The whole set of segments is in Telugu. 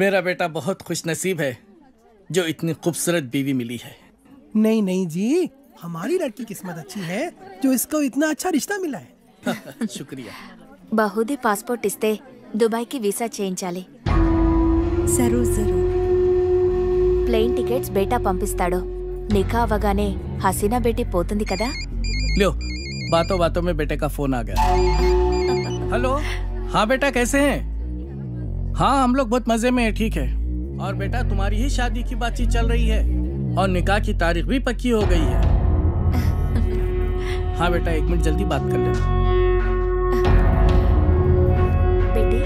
मेरा बेटा बहुत खुशनसीब है जो इतनी खूबसूरत बीवी मिली है। नहीं नहीं जी, हमारी लड़की किस्मत अच्छी है जो इसको इतना अच्छा रिश्ता मिला है। शुक्रिया। బహుదీ పాస్పోర్ట్ ఇస్తే దుబాయ్కి వీసా చేయించాలి. జరూర్ జరూర్. ప్లేన్ టికెట్స్ బేటా పంపిస్తాడు. నికా అవగానే హసీనా బేటీ పోతుంది కదా. लो, बातों बातों में बेटे का फोन आ गया। हेलो, हाँ बेटा कैसे हैं? हाँ हम लोग बहुत मजे में हैं, ठीक है। और बेटा तुम्हारी ही शादी की बातचीत चल रही है और निकाह की तारीख भी पक्की हो गई है। हाँ बेटा 1 मिनट जल्दी बात कर लेना। बेटी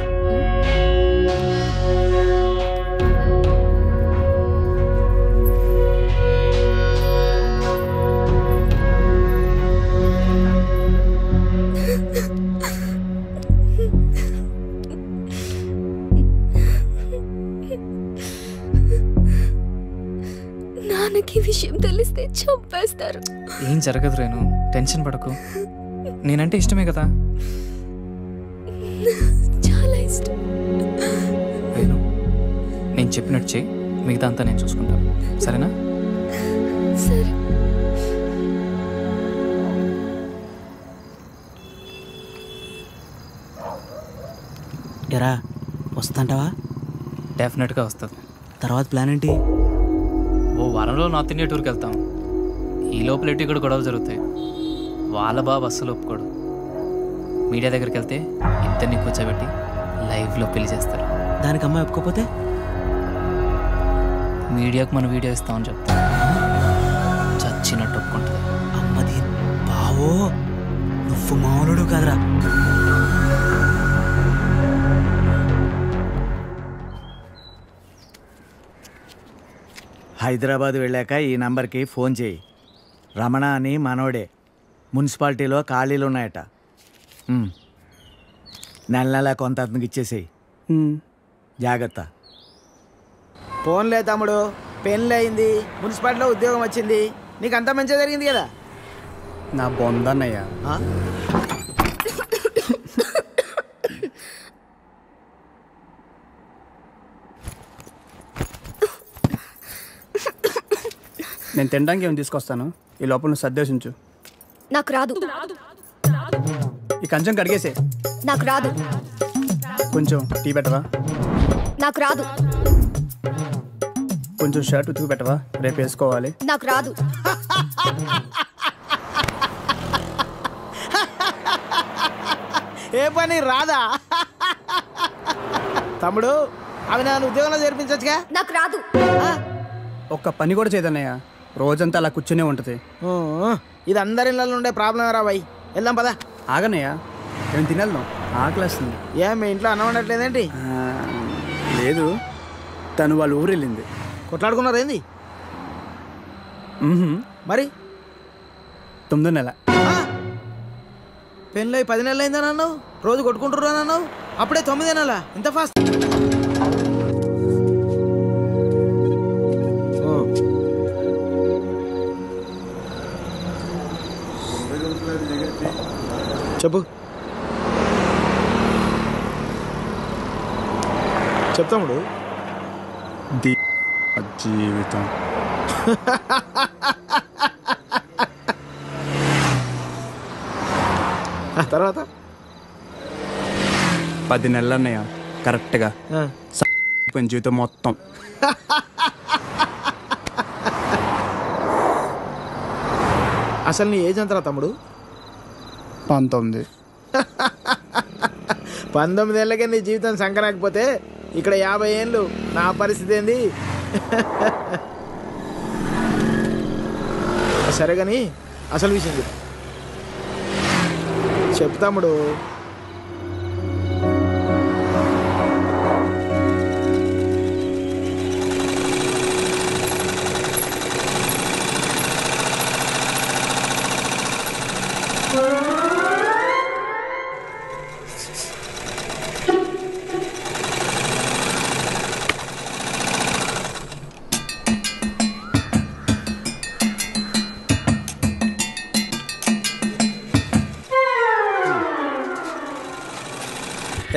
నాన్నకి విషయం తెలిస్తే చంపేస్తారు. ఏం జరగదు రేణు, టెన్షన్ పడకు. నేనంటే ఇష్టమే కదా. చాలా ఇష్టం. రేణు, నేను చెప్పినట్టు చెయ్యి, మిగతా అంతా నేను చూసుకుంటాను, సరేనా? సరే. ఎరా వస్తుంటావా? డెఫినెట్గా వస్తుంది. తర్వాత ప్లాన్ ఏంటి? ఓ వారంలో నార్త్ ఇండియా టూర్కి వెళ్తాం. ఈ లోపల ఎటు ఇక్కడ గొడవలు జరుగుతాయి. వాళ్ళ బాబు అస్సలు ఒప్పుకోడు. మీడియా దగ్గరికి వెళ్తే ఇద్దరిని కూర్చోబెట్టి లైవ్లో పెళ్లి చేస్తారు. దానికి అమ్మాయి ఒప్పుకోకపోతే మీడియాకు మనం వీడియో ఇస్తామని చెప్తాం. చచ్చినట్టు ఒప్పుకుంటుంది. అమ్మది బావో, నువ్వు మామూలుడు కాదురా. హైదరాబాద్ వెళ్ళాక ఈ నంబర్కి ఫోన్ చేయి. రమణ అని మనోడే, మున్సిపాలిటీలో ఖాళీలు ఉన్నాయట. నెల నెల కొంత అతనికి ఇచ్చేసేయి. జాగ్రత్త. ఫోన్లే తమ్ముడు, పెళ్ళి అయింది, మున్సిపాలిటీలో ఉద్యోగం వచ్చింది, నీకు అంతా మంచిగా జరిగింది కదా. నా బొందన్నయ్య. నేను తినడానికి ఏమి తీసుకొస్తాను, ఈ లోపల నువ్వు సర్దేశించు. నాకు రాదు. ఈ కంచం కడిగేసే. నాకు రాదు. కొంచెం టీ పెట్టవా? నాకు రాదు. కొంచెం షర్ట్ ఉతుకు పెట్టవా, రేపు వేసుకోవాలి. నాకు రాదు. ఏ పని రాదా? తమ్ముడు అవి నన్ను ఉద్యోగంలో చేర్పించచ్చుగా. నాకు రాదు. ఒక్క పని కూడా చేయదన్నయ్య, రోజంతా అలా కూర్చునే ఉంటుంది. ఇది అందరి ఇళ్ళలో ఉండే ప్రాబ్లం రా బాయ్. వెళ్దాం పదా. ఆగన్నయ్య, నేను తినేద్దాం, ఆకలేస్తుంది. ఏం మీ ఇంట్లో అన్నం ఉండట్లేదేంటి? లేదు, తను వాళ్ళ ఊరు వెళ్ళింది. కొట్లాడుకున్నారు ఏంది? మరి 9వ నెల. పెళ్ళి 10 నెలలు అయిందని అన్నావు, రోజు కొట్టుకుంటున్నాను అన్నావు, అప్పుడే 9 నెలల. ఇంత ఫాస్ట్? చెప్పు చెప్తాముడు. జీవితం తర్వాత 10 నెలలు అన్నయ్య, కరెక్ట్గా జీవితం మొత్తం. అసలు నీ ఏజ్ ఎంతరా తమ్ముడు? 19. 19 ఏళ్ళకే నీ జీవితం సంకరాకపోతే ఇక్కడ 50 ఏళ్ళు నా పరిస్థితి ఏంది? సరే కానీ అసలు విషయం చెప్తాముడు.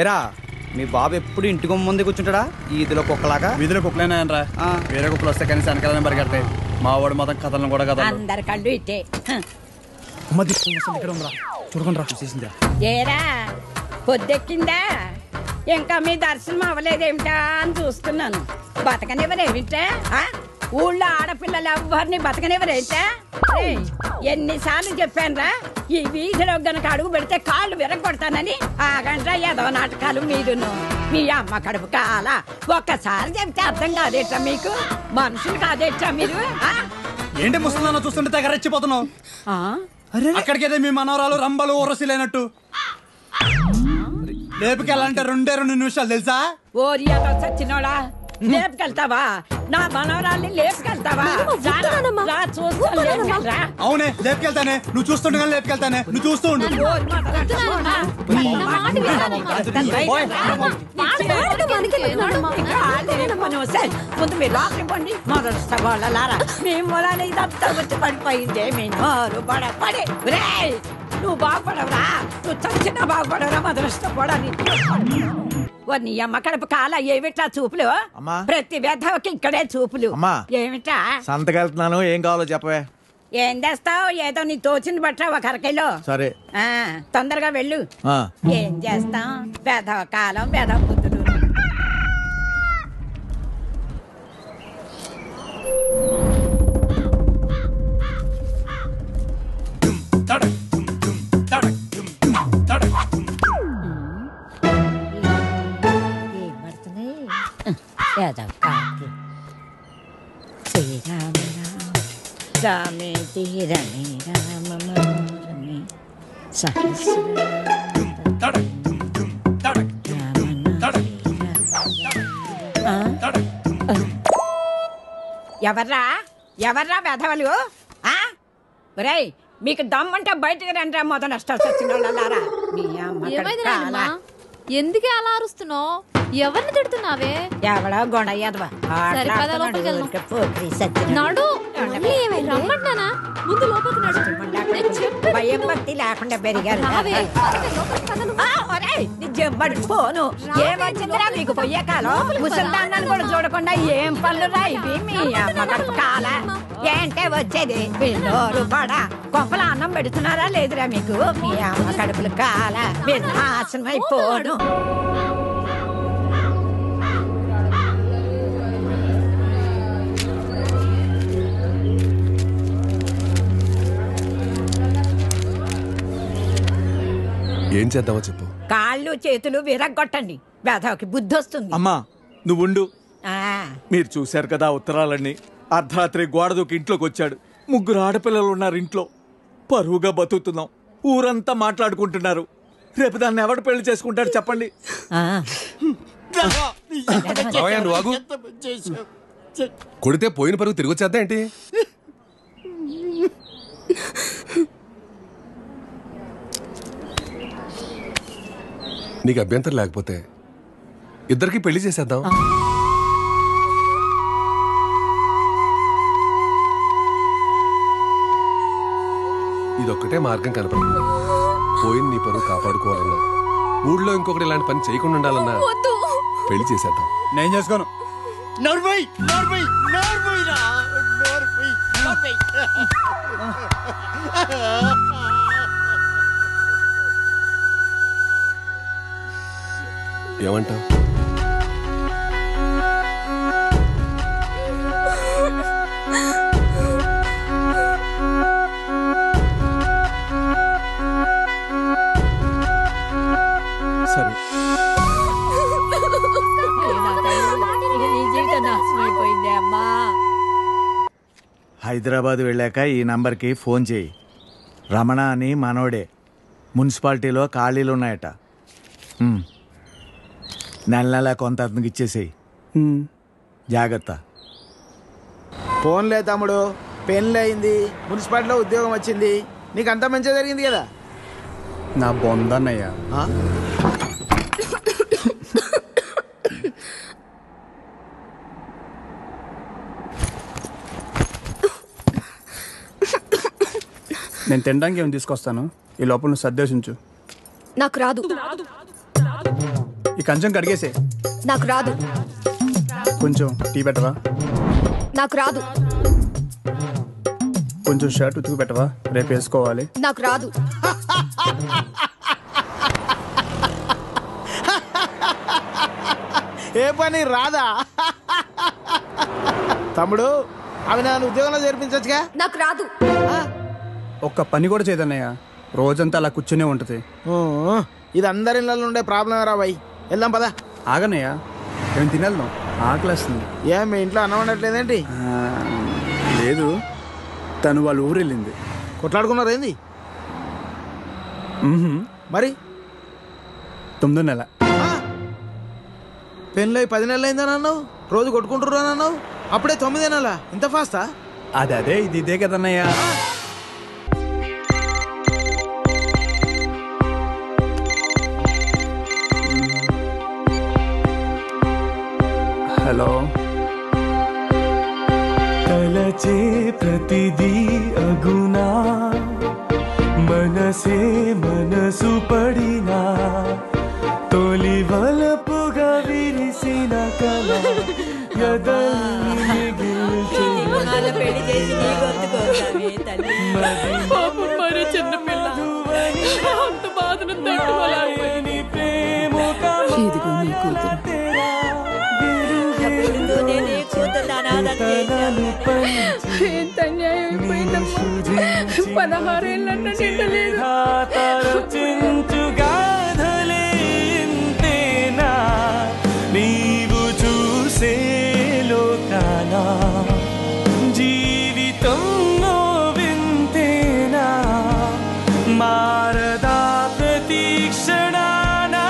ఎరా మీ బాబు ఎప్పుడు ఇంటి గుమ్మ ముందే కూర్చుంటాడా ఈదిలో కుక్కలాగా? వీధిలో కుక్కలేనాయనరా, వేరే కుక్కలు వస్తే కనీసం వెనకాలనే పరిగెడతాయి. మా వాడు మొత్తం కథలను కూడా కదా అందరి కళ్ళు ఇట్టే. చూడకుండా చూసేసిందా? ఏరా పొద్దెక్కిందా? ఇంకా మీ దర్శనం అవ్వలేదేమిటా అని చూస్తున్నాను. బతకనివ్వరేమిటా? ఊళ్ళో ఆడపిల్లలు ఎవ్వరిని బతకనివ్వరేమిటా? ఎన్నిసార్లు చెప్పానురా, ఈ వీధిలో గనక అడుగు పెడితే కాళ్ళు విరగొడతానని. ఆగండ్రా ఏదో నాటకాలు మీరును. మీ అమ్మ కడుపు కాల ఒక్కసారి చెప్తే అర్థం కాదేట్రా మీకు? మనుషులు కాదేట్రా మీరు? ఏంటి ముసలిదాన్ని చూస్తుంటే తెగ రెచ్చిపోతున్నావు? అక్కడికైతే మీ మనవరాలు రంబలు ఊరసిలేనట్టు లేపుకెళ్ళాలంటే 2 నిమిషాలు తెలుసా? ఓరి అదో చచ్చినోడా, లేపుకెళ్తావా? నా మనవరాల్ని లేపుకెళ్తావా? అవునే లేపుకెళ్తానే, నువ్వు చూస్తుండగా లేపుకెళ్తానే, నువ్వు చూస్తూ ఉండు. ముందు మీరు లోపలికి పండి. మొదలుస్తా వాళ్ళలారా, మీ మూలాన్ని ఇదంతా వచ్చి పడిపోయిందే. మీ నోరు పడే నువ్వు బాగుపడవురా, నువ్వు చచ్చినా బాగుపడవురా. మొదలుష్టపడని నీ అమ్మ కడుపు కాల ఏమిటా చూపులు? ప్రతి వ్యధకి ఇక్కడే చూపులు. ఏమిటా సంతకెళ్తున్నాను, ఏం కావాలో చెప్పవే. ఏం చేస్తావు? ఏదో నీ తోచింది బట్ట ఒక అరకైలో. సరే తొందరగా వెళ్ళు. ఏం చేస్తాం? వ్యధవ కాలం, వ్యధవ బుద్ధులు. శ్రీరామ రామే తీరమే రామ మనోరమే ఎవర్రా వెధవలు? ఒరేయ్, మీకు దమ్మంటే బయటకు రండి. మొదలు నష్టాలు వచ్చిన వాళ్ళారా. ఎందుకే అలా అరుస్తున్నావు? ఎవరిని తిడుతున్నావే? ఎవడో గొడయ్యదవా రమ్మంటానా? ముందు లోపలికి భయం భక్తి లేకుండా పెరిగారు. పోను ఏమొచ్చిందిరా మీకు పొయ్యే కాలం? ముసల్దాన్ని కూడా చూడకుండా ఏం పనులు రా ఇవి? మీ అమ్మ కడుపు కాల ఏంటే వచ్చేది? పిల్లోరు పడా కొంపల అన్నం పెడుతున్నారా లేదురా మీకు? మీ అమ్మ కడుపులు కాల నాశనం అయిపోను. ఏం చేద్దామో చెప్పు. కాళ్ళు చేతులు విరగొట్టండి, వేధవకి బుద్ధి వస్తుంది. అమ్మా నువ్వుండు. మీరు చూశారు కదా ఉత్తరాలన్నీ. అర్ధరాత్రి గోడ దూకి ఇంట్లోకి వచ్చాడు. 3 ఆడపిల్లలు ఉన్నారు ఇంట్లో. పరువుగా బతుకుతున్నాం. ఊరంతా మాట్లాడుకుంటున్నారు. రేపు దాన్ని ఎవడు పెళ్లి చేసుకుంటాడు చెప్పండి? కొడితే పోయిన పరువు తిరిగి వచ్చేద్దా ఏంటి? నీకు అభ్యంతరం లేకపోతే ఇద్దరికి పెళ్లి చేసేద్దాం. ఇదొక్కటే మార్గం కనపడుతుంది. పోయిన నీ పరువు కాపాడుకోవాలన్నా, ఊళ్ళో ఇంకొకటి ఇలాంటి పని చేయకుండా ఉండాలన్నా పెళ్లి చేసేద్దాం. నేను చేసుకోను. ఏమంటావు? సరే హైదరాబాద్ వెళ్ళాక ఈ నంబర్కి ఫోన్ చేయి. రమణ అని మనోడే. మున్సిపాలిటీలో ఖాళీలు ఉన్నాయట. నెల కొంత అతనికి ఇచ్చేసేయి. జాగ్రత్త. ఫోన్లే తమ్ముడు, పెళ్ళి అయింది, మున్సిపాలిటీలో ఉద్యోగం వచ్చింది, నీకు అంతా మంచిగా జరిగింది కదా. నా బొందన్నయ్యా. నేను తినడానికి ఏమి తీసుకొస్తాను, ఈ లోపల నువ్వు సర్దేశించు. నాకు రాదు. ఈ కంచం కడిగేసే. నాకు రాదు. కొంచెం టీ పెట్టవా? నాకు రాదు. కొంచెం షర్ట్ ఉతుకు పెట్టవా? రేపు వేసుకోవాలి. నాకు రాదు. ఏ పని రాదా? తమ్ముడు అవి నన్ను ఉద్యోగంలో చేర్పించచ్చుగా. నాకు రాదు. ఒక్క పని కూడా చేయదన్నయ్య, రోజంతా అలా కూర్చునే ఉంటుంది. ఇది అందరి ఇళ్ళలో ఉండే ప్రాబ్లం రా బాయ్. వెళ్దాం పదా. ఆగన్నయ్య, మేము తినేద్దాం, ఆకలేస్తుంది. ఏ మీ ఇంట్లో అన్నం వండట్లేదేంటి? లేదు, తను వాళ్ళ ఊరు వెళ్ళింది. కొట్లాడుకున్నారు ఏంది? మరి 9వ నెల. పెళ్ళి 10 నెలలు అయిందని అన్నావు, రోజు కొట్టుకుంటుర్రు అని అన్నావు, అప్పుడే 9 నెలల. ఇంత ఫాస్టా? అదే ఇదే కదన్నయ్య. హలో. తలచే ప్రతిదీ అగునా, మనసే మనసు పడినా, తొలి వలపుగా విరిసిన కళ ఎదల్ని మిగిల్చే. చిన్నపిల్ల అంత బాధను తట్టుకోలేని ఇదిగో నీ కూతురు. ఎంత అన్యాయం అయిపోయిందమ్మా. 16 ఏళ్ళన్నా నిండలేదు. నీవు చూసే లోకానా, జీవితం వింతేనా, మారదా ప్రతీక్షణానా.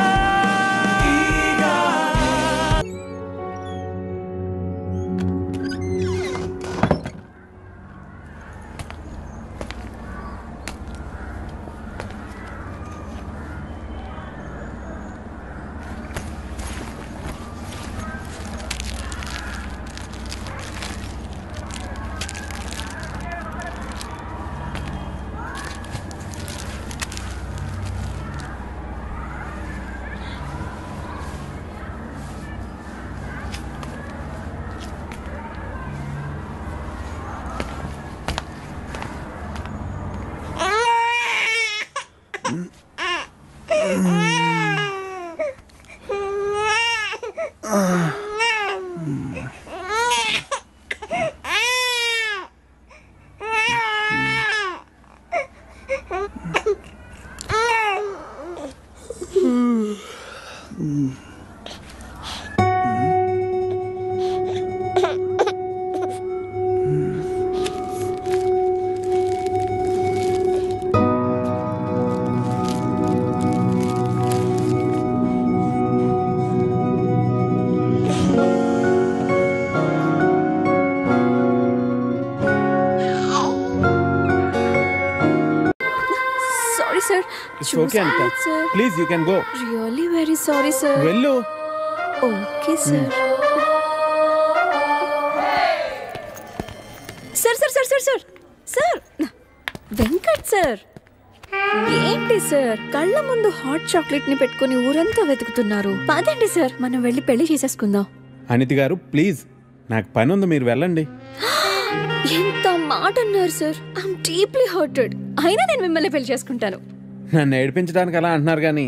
It's okay, Anita. Please, you can go. Really very sorry, sir. Vellu. Okay, sir. Sir Venkat sir, ఏంటి సార్ కళ్ళ ముందు హాట్ చాక్లెట్ ని పెట్టుకుని ఊరంతా వెతుకుతున్నారు? పదండి సార్, మనం వెళ్ళి పెళ్లి చేసేసుకుందాం. అనిత గారు ప్లీజ్, నాకు పని ఉంది, మీరు వెళ్ళండి. ఎంత మాట అన్నారు సార్. I'm deeply hurted. అయినా నేను మిమ్మల్ని పెళ్లి చేసుకుంటాను. నన్ను ఏడిపించడానికి అలా అంటున్నారు కానీ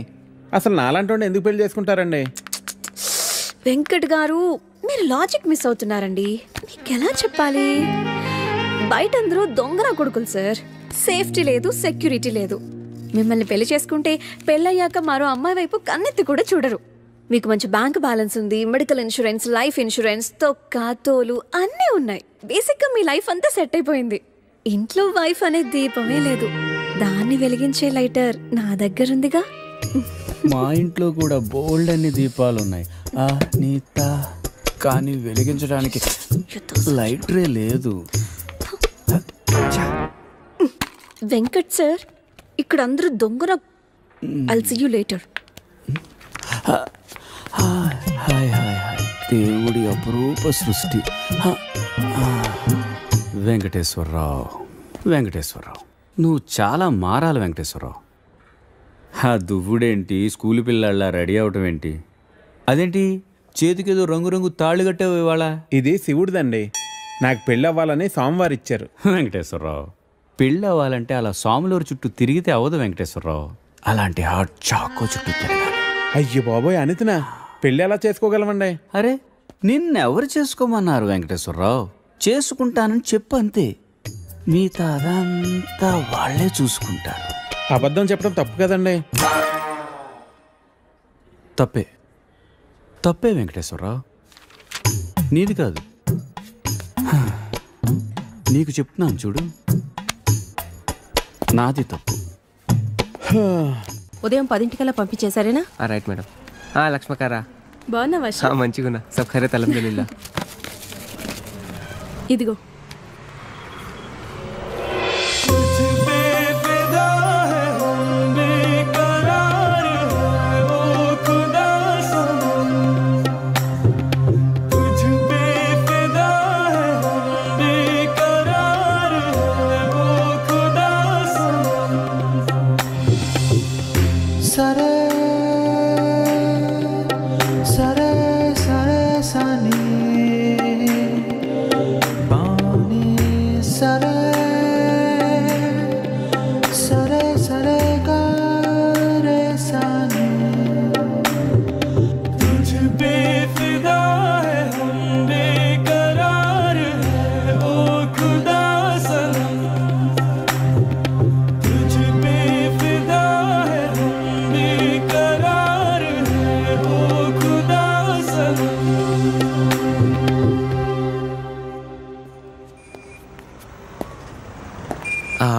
అసలు నాలాంటి ఎందుకు పెళ్లి చేసుకుంటారండి? వెంకట్ గారు, మీరు లాజిక్ మిస్ అవుతున్నారండి. మీకు ఎలా చెప్పాలి? బయట అందరూ దొంగన కొడుకులు సార్. సేఫ్టీ లేదు, సెక్యూరిటీ లేదు. మిమ్మల్ని పెళ్లి చేసుకుంటే పెళ్ళయ్యాక మరో అమ్మాయి వైపు కన్నెత్తి కూడా చూడరు. మీకు మంచి బ్యాంక్ బ్యాలెన్స్ ఉంది, మెడికల్ ఇన్సూరెన్స్, లైఫ్ ఇన్సూరెన్స్, తొక్క తోలు అన్నీ ఉన్నాయి. బేసిక్గా మీ లైఫ్ అంతా సెట్ అయిపోయింది. ఇంట్లో వైఫ్ అనే దీపమే లేదు, దాన్ని వెలిగించే లైటర్ నా దగ్గర ఉందిగా. మా ఇంట్లో కూడా బోల్డ్ అన్ని దీపాలు ఉన్నాయి నీత, కానీ వెలిగించడానికి లైటరే లేదు. వెంకట్ సార్, ఇక్కడ అందరూ దొంగన. I'll see you later. Hi hi hi, దేవుడి అపురూప సృష్టి. వెంకటేశ్వరరావు, వెంకటేశ్వరరావు, నువ్వు చాలా మారాలి వెంకటేశ్వరరావు. ఆ దువ్వుడేంటి, స్కూల్ పిల్లల్లా రెడీ అవటం ఏంటి? అదేంటి చేతికేదో రంగురంగు తాళ్ళు కట్టావు ఇవాళ? ఇది శివుడిదండి. నాకు పెళ్ళి అవ్వాలని స్వామివారు ఇచ్చారు. వెంకటేశ్వరరావు, పెళ్ళి అవ్వాలంటే అలా స్వాములూరు చుట్టూ తిరిగితే అవ్వదు వెంకటేశ్వరరావు. అలాంటి హాట్ చాకో చుట్టూ తిరగాలి. అయ్యో బాబోయ్ అనితనా, పెళ్ళి ఎలా చేసుకోగలమండి? అరే నిన్నెవరు చేసుకోమన్నారు వెంకటేశ్వరరావు? చేసుకుంటానని చెప్పు అంతే, మిగతా అదంతా వాళ్ళే చూసుకుంటారు. అబద్ధం చెప్పడం తప్పు కదండి. తప్పే తప్పే వెంకటేశ్వరరావు, నీది కాదు. నీకు చెప్తున్నాను చూడు, నాది తప్పు. ఉదయం 10 పంపించేశారేనా? Right madam. లక్ష్మకారా బాగున్నావా? మంచిగున్నా. సబ్ ఖైరత్ అల్హమ్దులిల్లా. ఇదిగో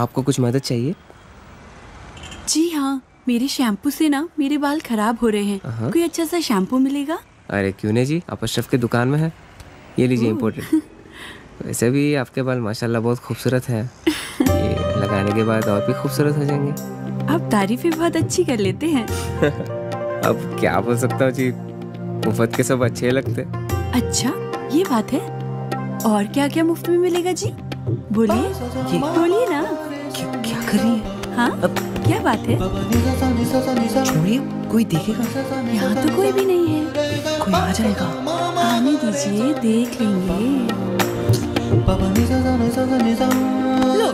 आपको कुछ मदद चाहिए? जी हाँ, मेरे शैम्पू से ना मेरे बाल खराब हो रहे हैं। कोई अच्छा सा शैम्पू मिलेगा? अरे क्यों नहीं जी, आप अशरफ की दुकान में है, ये लीजिए इम्पोर्टेड। वैसे भी आपके बाल माशाल्लाह बहुत खूबसूरत हैं। ये लगाने के बाद और भी खूबसूरत हो जाएंगे। आप तारीफें बहुत अच्छी कर लेते हैं। अब क्या बोल सकता हूँ जी, मुफ्त के सब अच्छे लगते। अच्छा ये बात है, और क्या क्या मुफ्त में मिलेगा जी? बोलिए बोलिए ना। क्या कर रही है? हाँ क्या बात है? छोड़िए, कोई देखेगा? यहाँ तो कोई भी नहीं है। कोई आ जाएगा। आने दीजिए, देख लेंगे। लो,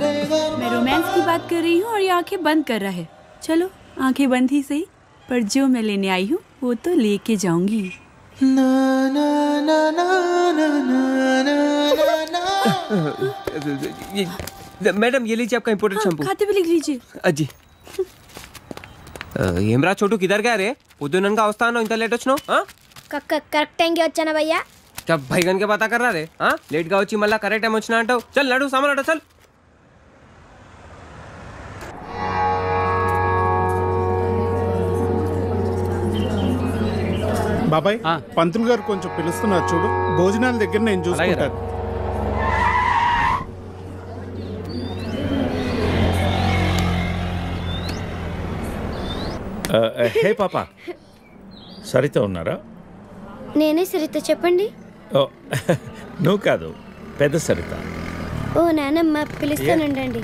मैं रोमांस की बात कर रही हूँ और ये आंखें बंद कर रहा है। चलो आंखें बंद ही सही, पर जो मैं लेने आई हूँ वो तो लेके जाऊंगी। मैडम ये लीजिए आपका इम्पोर्टेड शैम्पू। खाते भी लिख लीजिए। अजी ఏమ్రా చోటు కిదర్ గా రే పొద్దుననగా వస్తాను ఇంత లేట్ వచ్చినావు కరెక్ట్ టైంకి వచ్చానా భయ్యా क्या भैगन के बात कर रहा रे लेट గా వచ్చి మళ్ళా కరెక్ట్ టైం వచ్చినా అంటావు చల్ నడు సామాన్ అడ చల్ బాబాయ్ పంతులు గారు కొంచెం పిలుస్తున్నారు చూడు భోజనాల దగ్గర నేను చూసుకుంటాను హే పాప సరిత ఉన్నారా నేనే సరిత చెప్పండి ఓ నువ్వు కాదు పెద్ద సరిత ఓ నానమ్మ పిలుస్తానండి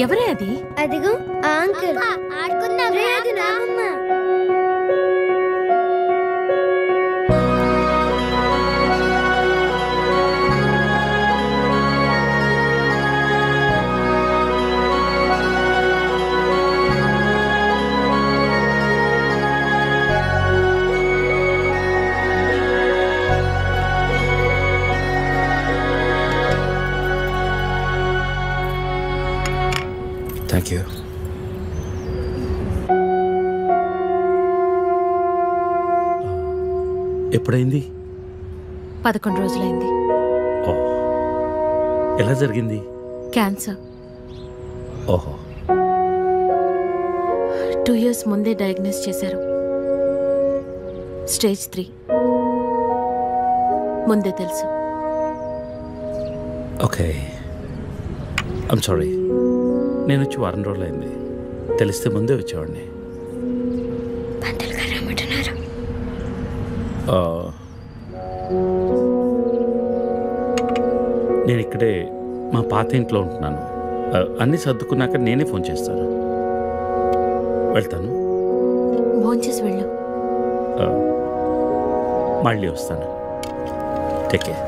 ఎవరే అది అదిగో ఆ అంకుల్ ఆడుకుందాం రే అది నానమ్మ థ్యాంక్ యూ ఎప్పుడైంది 11 రోజులైంది ఓ ఎలా జరిగింది క్యాన్సర్ ఓహో 2 years ముందే డయాగ్నోస్ చేశారు స్టేజ్ 3 ముందే తెలుసు ఓకే ఐమ్ సారీ నేను వచ్చి వారం రోజులైంది తెలిస్తే ముందే వచ్చేవాడిని పంతులు గారు రమ్మంటున్నారు నేను ఇక్కడే మా పాత ఇంట్లో ఉంటున్నాను. అన్నీ సర్దుకున్నాక నేనే ఫోన్ చేస్తాను. వెళ్తాను. భోంచేసి వెళ్ళు. మళ్ళీ వస్తాను. Take care.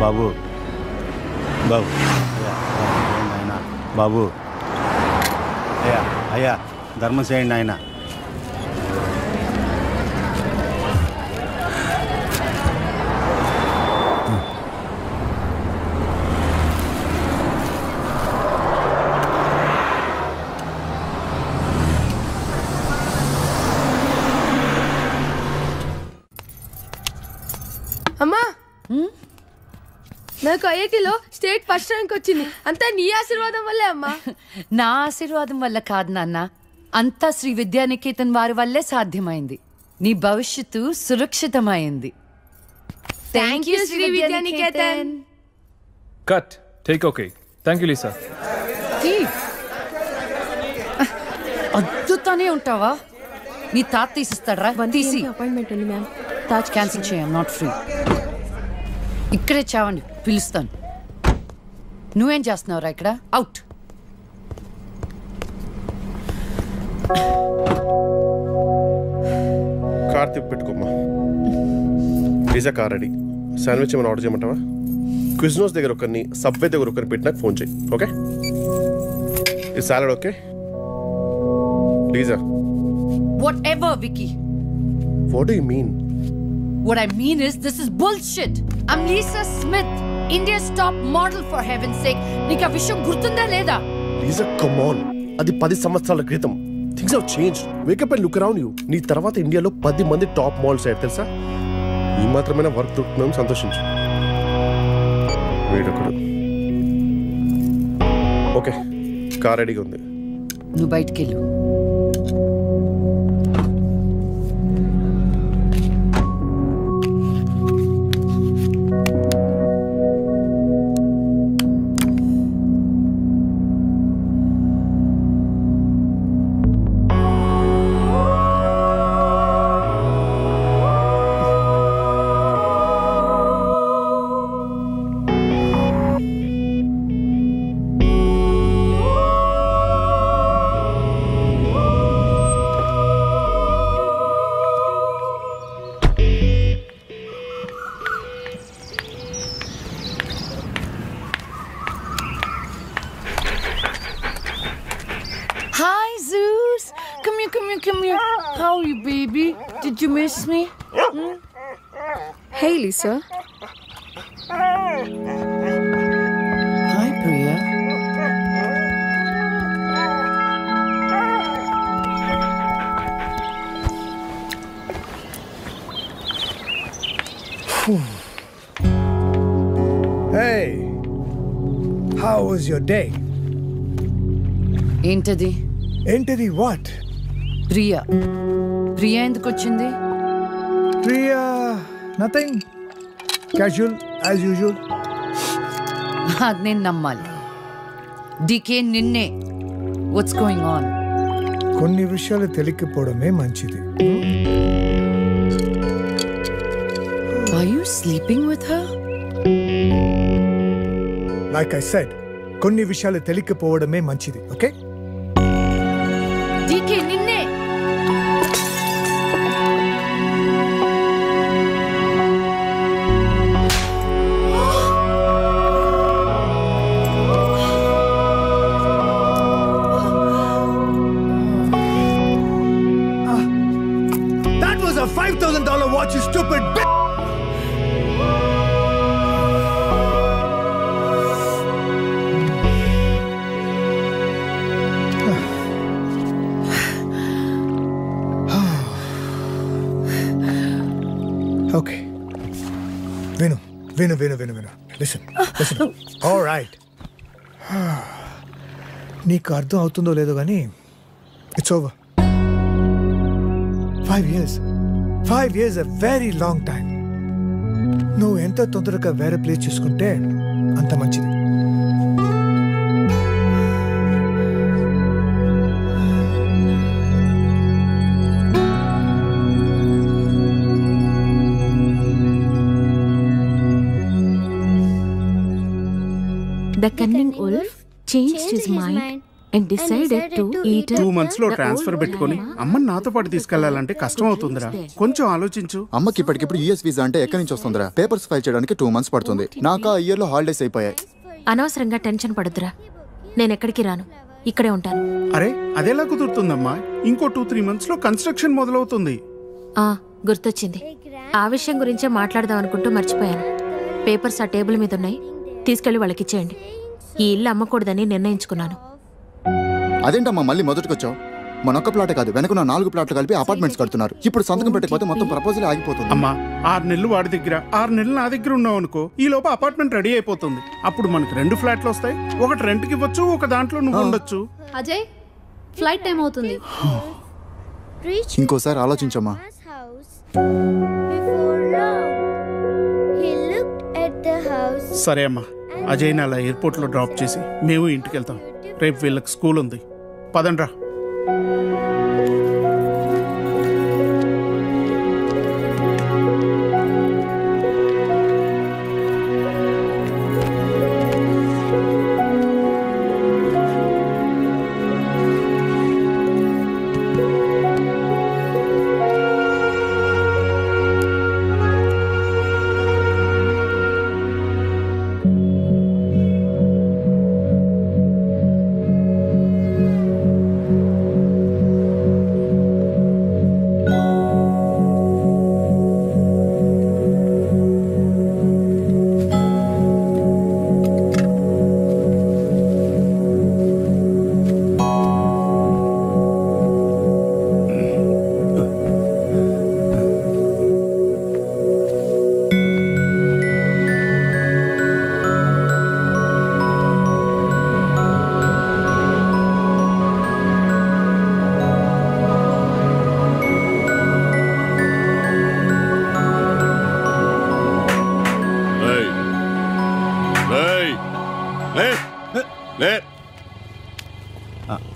బాబు బాబు నాయన బాబు అయ్యా అయ్యా ధర్మం చేయండి ఆయన. అమ్మా నాకు ఐఐటీలో స్టేట్ ఫస్ట్ ర్యాంక్ వచ్చింది. అంతా నీ ఆశీర్వాదం వల్లే అమ్మా. నా ఆశీర్వాదం వల్ల కాదు నాన్న, అంతా శ్రీ విద్యానికేతన్ వారి వల్లే సాధ్యమైంది. నీ భవిష్యత్తు సురక్షితమైంది. Thank you Shri Vidyanikethan. Cut take okay. Thank you Lisa. అద్దుతానే ఉంటావా? నీ తాత తీసిస్తాడరా? తీసి అపాయింట్మెంట్ ఉంది మ్యామ్. తాజ్ క్యాన్సిల్ చేయం, నాట్ ఫ్రీ. ఇక్కడే చావండి, పిలుస్తాను. నువ్వేం చేస్తున్నావురా ఇక్కడ? అవుట్. కార్ తిప్పి పెట్టుకోమ్మా. Pizza car ready. శాండ్విచ్ ఏమైనా ఆర్డర్ చేయమంటావా? క్విజ్నోస్ దగ్గర ఒకరిని, సబ్వే దగ్గర ఒకరిని పెట్టినాక ఫోన్ చేయి. ఓకే? ఈ salad okay? లీజా. Whatever, Vicky. What do you mean? What I mean is, this is bullshit. I'm Lisa Smith, India's top model, for heaven's sake. Nika visham gurtunda leda? Lisa, come on. అది 10 సంవత్సరాల క్రితం. Things have changed. Wake up and look around you. నీ తర్వాత ఇండియాలో 10 మంది టాప్ మోడల్స్ అయ్యారు తెలుసా? ఈ మాత్రమైనా వర్క్ దొరుకుతున్నాం, సంతోషించు. వీడొకడు. ఓకే, కార్ రెడీగా ఉంది. నువ్వు బయటికెళ్ళు. Come here. How are you, baby? Did you miss me? Hey, Lisa. Hi, Priya. Hey, how was your day? ఏంటది? ఏంటది what? ప్రియా. ప్రియా ఎందుకు వచ్చింది? Priya nothing. Casual as usual. అది నేను నమ్మాలి. డీకే నిన్నే. What's going on? కొన్ని విషయాలు తెలియకపోవడమే మంచిది. Are you sleeping with her? Like I said, కొన్ని విషయాలు తెలియకపోవడమే మంచిది. Okay? డీకే నిన్నే. That was a $5,000 watch, you stupid bitch! Okay. Vinu. Listen. All right. నీకు అర్థం అవుతుందో లేదో కానీ it's over. 5 years. 5 years a very long time. నువ్వు ఎంత తొందరగా వేరే ప్లేస్ చూసుకుంటే అంత మంచిది. The cunning wolf changed his mind and decided to eat 2 months లో ట్రాన్స్ఫర్ పెట్టుకొని అమ్మని నాతో పాటు తీసుకెళ్లాలంటే కష్టం అవుతుందిరా. కొంచెం ఆలోచించు. అమ్మకి ఇప్పటికిప్పుడు యుఎస్ వీసా అంటే ఎక్కడి నుంచి వస్తుందిరా? పేపర్స్ ఫైల్ చేయడానికి 2 months పడుతుంది. నాకు ఆ ఇయర్ లో హాలిడేస్ అయిపోయాయి. అనవసరంగా టెన్షన్ పడుతురా. నేను ఎక్కడికి రాను, ఇక్కడే ఉంటాను. అరే అదెలా కుదురుతుందమ్మా? ఇంకో 2-3 months లో కన్స్ట్రక్షన్ మొదలవుతుంది. గుర్తొచ్చింది. ఆ విషయం గురించే మాట్లాడదాం అనుకుంటూ మర్చిపోయాను. పేపర్స్ ఆ టేబుల్ మీద ఉన్నాయి, తీసుకెళ్లి వాళ్ళకి ఇచ్చేయండి. ఈ ఇల్లు అమ్మకూడదని నిర్ణయించుకున్నాను. అదేంటమ్మా మళ్ళీ మొదటికొచ్చావు? మనొక్క ప్లాటే కాదు, వెనక 4 ప్లాట్లు కలిపి అపార్ట్మెంట్స్ కడుతున్నారు. ఇప్పుడు సంతకం పెట్టకపోతే మొత్తం ప్రపోజల్ ఆగిపోతుంది. అమ్మా 6 నెలలు వాడి దగ్గర 6 నెలలు నా దగ్గర ఉన్నావు అనుకో, ఈ లోపు అపార్ట్మెంట్ రెడీ అయిపోతుంది. అప్పుడు మనకు 2 ఫ్లాట్లు వస్తాయి. ఒకటి రెంట్కి ఇవ్వచ్చు, ఒక దాంట్లో నువ్వు ఉండొచ్చు. అజయ్ ఫ్లైట్ టైం అవుతుంది. ఇంకోసారి ఆలోచించమ్మా. సరే అమ్మా, అజయ్ని అలా ఎయిర్పోర్ట్లో డ్రాప్ చేసి మేము ఇంటికి వెళ్తాం. రేపు వీళ్ళకి స్కూల్ ఉంది. పదండ్రా.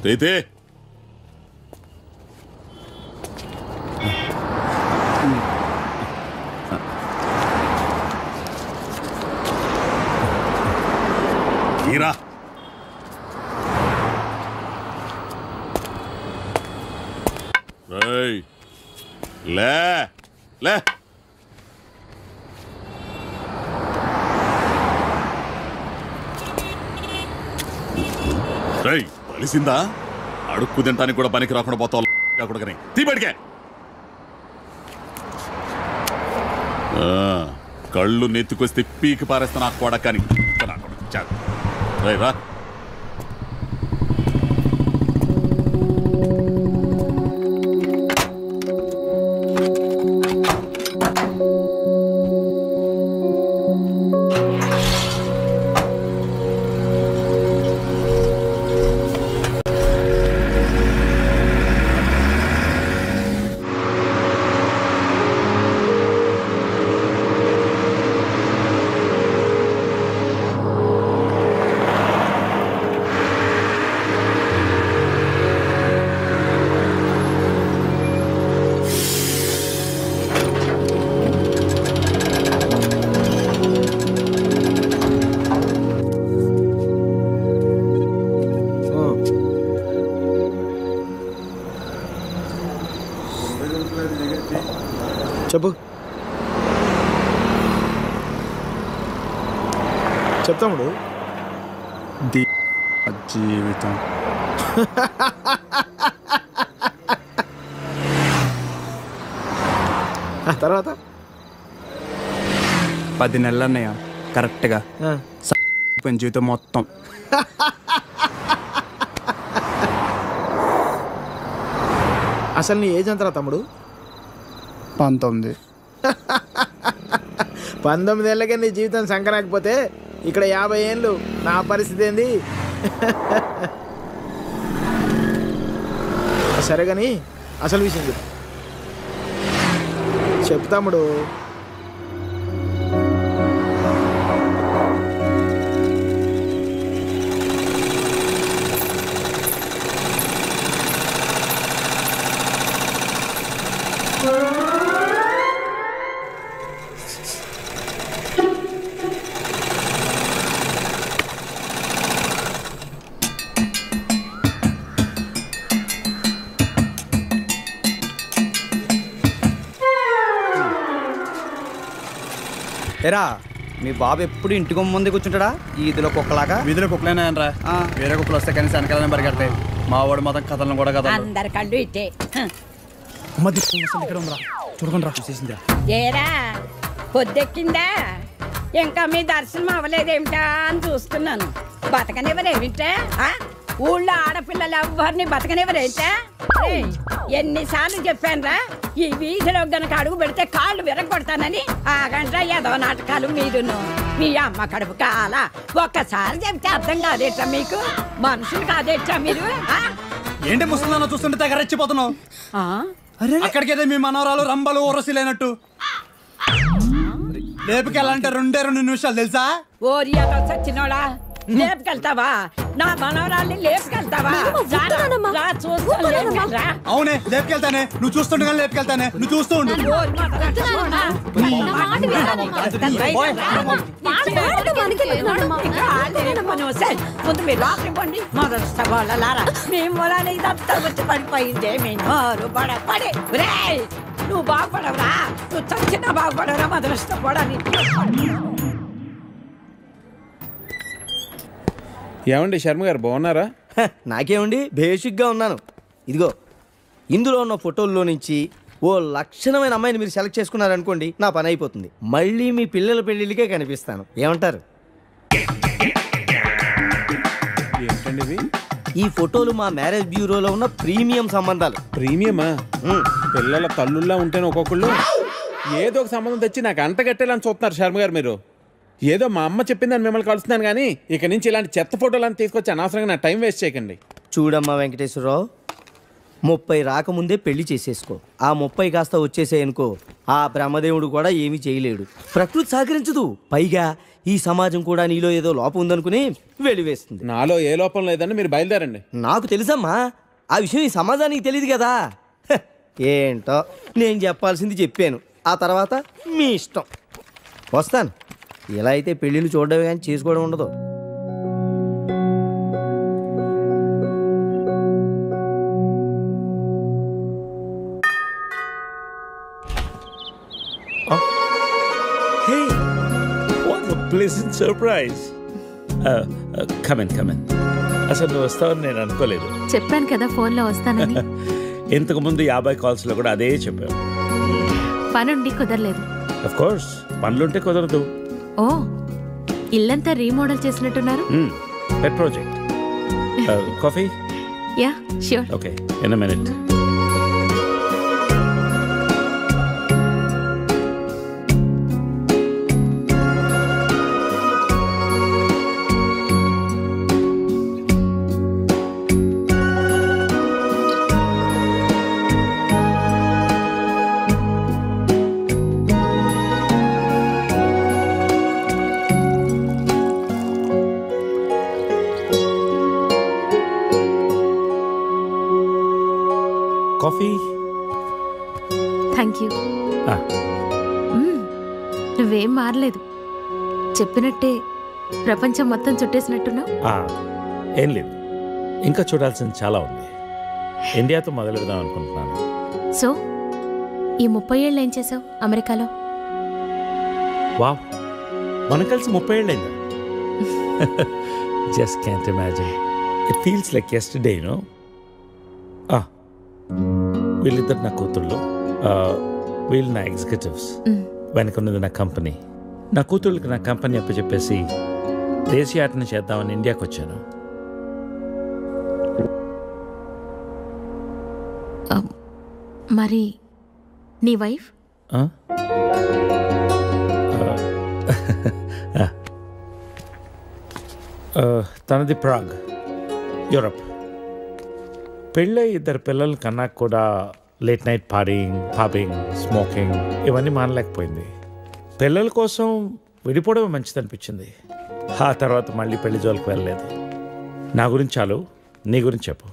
అయితే తీరా లే లే కలిసిందా? అడుక్కు తింటానికి కూడా పనికి రాకుండా పోతావు. తీబడికే కళ్ళు నెత్తుకొస్తే పీకి పారేస్తా నాకు కూడా. కానీ రా చెప్పు. చెప్తాముడు జీవితం తర్వాత 10 నెలలు అన్నయ్య కరెక్ట్గా జీవితం మొత్తం. అసలు నీ ఏజ్ ఎంతరా తమ్ముడు? 19. 19 ఏళ్ళకే నీ జీవితం సంకరాకపోతే ఇక్కడ 50 ఏళ్ళు నా పరిస్థితి ఏంది? సరే కానీ అసలు విషయం చెప్పు తమ్ముడు. ఏరా మీ బాబు ఎప్పుడు ఇంటికి ముందే కూర్చుంటాడా ఈదిలో కుక్కలాగా? వీధిలో కుక్కలేనాయనరా, వేరే కుక్కలు వస్తే కానీ వెనకాలనే పరిగెడతాయి. మా వాడు మాత్రం కథలను కూడా కథలు. అందరి కళ్ళు ఇట్టే. ఇక్కడ ఉందా చూడకుండా చూసేసిందా? ఏరా పొద్దెక్కిందా? ఇంకా మీ దర్శనం అవ్వలేదేమిటా అని చూస్తున్నాను. బతకనివ్వరేమిటా? ఊళ్ళో ఆడపిల్లలు ఎవ్వరిని బతకనివ్వరేమిటా? ఎన్నిసార్లు చెప్పానురా, ఈ వీధిలో గనక అడుగు పెడితే కాళ్ళు విరగొడతానని. ఆగండ్రా ఏదో నాటకాలు మీరును. మీ అమ్మ కడుపు కాలా ఒక్కసారి చెప్తే అర్థం కాదేట్రా మీకు? మనుషులు కాదేట్రా మీరు? ఏంటి ముసలిదాన్ని చూస్తుంటే తెగ రెచ్చిపోతున్నావు? అక్కడికైతే మీ మనవరాలు రంబలు ఊరసిలేనట్టు లేపుకెళ్ళాలంటే 2 నిమిషాలు తెలుసా? ఓరియాతో చచ్చినోడా, లేపుకెళ్తావా? నా మనవరాల్ని లేపుకెళ్తావా? అవునే లేపుకెళ్తానే, నువ్వు చూస్తుండగా లేపుకెళ్తానే, నువ్వు చూస్తూ ఉండు. ముందు మీరు లోపలికి పోండి. మొదటి సవాళ్ళలారా మీ మూలాన్ని ఇదంతా వచ్చి పడిపోయిందే. మీ నోరు పడి నువ్వు బాగుపడవురా, నువ్వు చచ్చినా బాగుపడవురా. మొదలష్టపోవడాన్ని ఏమండి శర్మ గారు బాగున్నారా? నాకేమండి బేసిక్గా ఉన్నాను. ఇదిగో ఇందులో ఉన్న ఫోటోల్లో నుంచి ఓ లక్షణమైన అమ్మాయిని మీరు సెలెక్ట్ చేసుకున్నారనుకోండి, నా పని అయిపోతుంది. మళ్ళీ మీ పిల్లల పెళ్ళిళ్ళకే కనిపిస్తాను. ఏమంటారు? ఏంటండి ఈ ఫోటోలు మా మ్యారేజ్ బ్యూరోలో ఉన్న ప్రీమియం సంబంధాలు. ప్రీమియమా? పిల్లల తల్లుల్లా ఉంటేనే ఒక్కొక్కళ్ళు ఏదో ఒక సంబంధం తెచ్చి నాకు అంటగట్టేలని చూస్తున్నారు శర్మ గారు మీరు. ఏదో మా అమ్మ చెప్పిందని మిమ్మల్ని కలుస్తున్నాను కానీ ఇక నుంచి ఇలాంటి చెత్త ఫోటోలను తీసుకొచ్చి అనవసరంగా నా టైం వేస్ట్ చేయకండి. చూడమ్మా వెంకటేశ్వరరావు, 30 రాకముందే పెళ్లి చేసేసుకో. ఆ 30 కాస్త వచ్చేసేయనుకో, ఆ బ్రహ్మదేవుడు కూడా ఏమీ చేయలేడు. ప్రకృతి సహకరించదు. పైగా ఈ సమాజం కూడా నీలో ఏదో లోపం ఉందనుకుని వెలివేస్తుంది. నాలో ఏ లోపం లేదని మీరు బయలుదేరండి. నాకు తెలుసమ్మా, ఆ విషయం ఈ సమాజానికి తెలియదు కదా. ఏంటో నేను చెప్పాల్సింది చెప్పాను, ఆ తర్వాత మీ ఇష్టం. వస్తాను. ఇలా అయితే పెళ్ళిళ్ళు చూడడమే కానీ చేసుకోవడం ఉండదు. Hey, what a pleasant surprise. Come in. అసలు నువ్వు వస్తావని నేను అనుకోలేదు. చెప్పాను కదా ఫోన్లో వస్తానని. ఇంతకు ముందు 50 కాల్స్లో కూడా అదే చెప్పావు. పనుండి కుదరలేదు. ఆఫ్ కోర్స్ పనులుంటే కుదరదు. ఓ, ఇల్లంతా రీమోడల్ చేసినట్టున్నారు. పెట్ project. Coffee? Yeah sure. Okay, in a minute. Coffee? Thank you. నువ్వేం మారలేదు, చెప్పినట్టే ప్రపంచం మొత్తం చుట్టేసినట్టున్నావు. ఏం లేదు, ఇంకా చూడాల్సింది చాలా ఉంది. ఇండియాతో మొదలు పెడదాం అనుకుంటున్నాను. సో ఈ 30 ఏళ్ళు ఏం చేసావు అమెరికాలో? వావ్, మనం కలిసి 30 ఏళ్ళైందా? Just can't imagine. It feels like yesterday, you know. వీళ్ళిద్దరు నా కూతుళ్ళు, వీళ్ళు నా ఎగ్జిక్యూటివ్స్, వెనకున్నది నా కంపెనీ. నా కూతుళ్ళకి నా కంపెనీ అప్పచెప్పేసి దేశీయాటన చేద్దామని ఇండియాకి వచ్చాను. మరి నీ వైఫ్? తనది ప్రాగ్, యూరప్. పెళ్ళై 2 పిల్లలు కన్నా కూడా late night partying, pubbing, smoking ఇవన్నీ మానలేకపోయింది. పిల్లల కోసం విడిపోవడం మంచిది అనిపించింది. ఆ తర్వాత మళ్ళీ పెళ్లి జోలికి వెళ్ళలేదు. నా గురించి చాలు, నీ గురించి చెప్పు.